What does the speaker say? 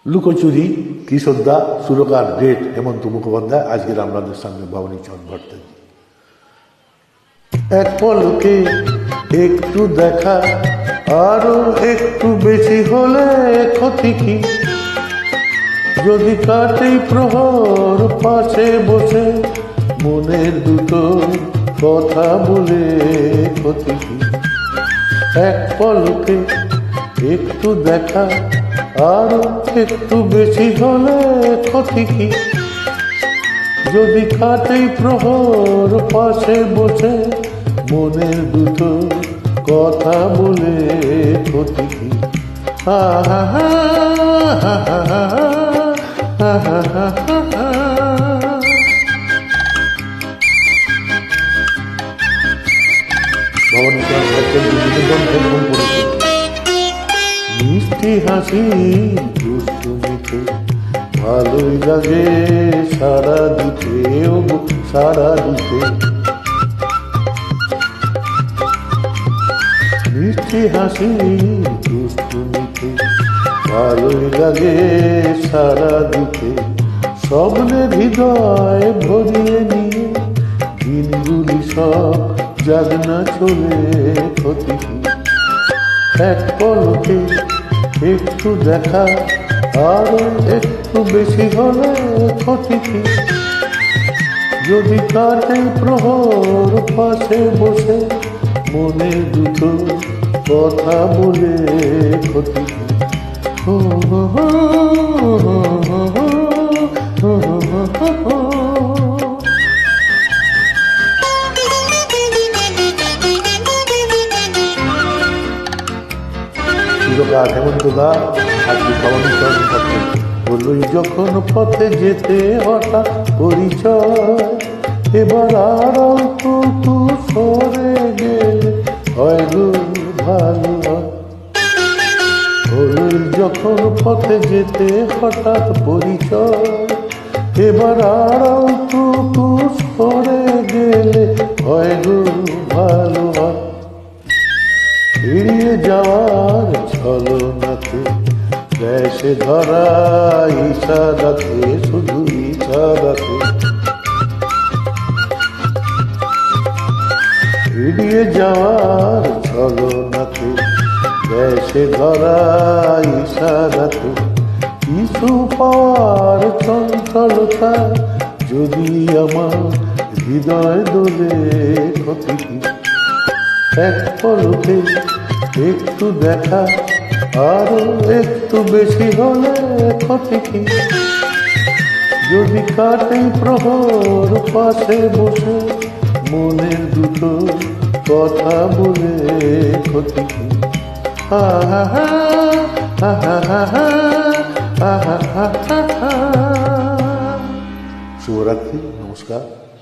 লুকোচুরি, কিশোরদা, সুরকার, ডেট, হেমন্ত মুখোপাধ্যায়। আজকের আপনাদের সামনে ভবানীচরণ ভট্টাচার্য। এক পলকে একটু দেখা, আরো একটু বেশি হলে ক্ষতি কি? যদি কাটে প্রহর পাশে বসে মনের দুটো কথা বলে ক্ষতি কি? এক পলকে একটু দেখা, আরো একটু বেশি হলে ক্ষতি কি? যদি কাটে প্রহর পাশে বসে মনের দুটো কথা বলে ক্ষতি কি? ভবানীচরণ ভট্টাচার্য ফোন করেছে। মিষ্টি হাসি দুষ্টুমিতে ভালোই লাগে সারা দিতে, ও সারা দিতে। মিষ্টি হাসি দুষ্টুমিতে ভালোই লাগে সারা দিতে। স্বপ্নের হৃদয় ভরিয়ে নিয়ে দিনগুলি সব জাগনা চলে ক্ষতি কি? এক পলকে একটু দেখা, আরো একটু বেশি হলে ক্ষতি কি? যদি কাটে প্রহর পাশে বসে মনে দুটো কথা বলে ক্ষতি কি? সুরকার হেমন্ত দা, আজকে ভবানীচরণ ভট্টাচার্য। বলই যখন পথে যেতে হঠাৎ পরিচয়, এবার আর অল্প সরে গেলে হয় গো ভালো হয়। বলই যখন পথে যেতে হঠাৎ পরিচয়, এবার আর অল্প সরে গেলে হয় গো ভালো হয়। এড়িয়ে যাওয়ার ছলনাতে দেশে ধরা ইশারাতে, শুধু ইশারাতে। এড়িয়ে যাওয়ার ছলনাতে দেশে ধরা ইশারাতে। কিছু পাওয়ার চঞ্চলতা যদি আমার হৃদয় দোলে ক্ষতি কি? এক পলকে একটু দেখা, আরো একটু বেশি হলে ক্ষতি কি? যদি কাটে প্রহর পাশে বসে মনের দুটো কথা বলে ক্ষতি কি? শুভরাত্রি, নমস্কার।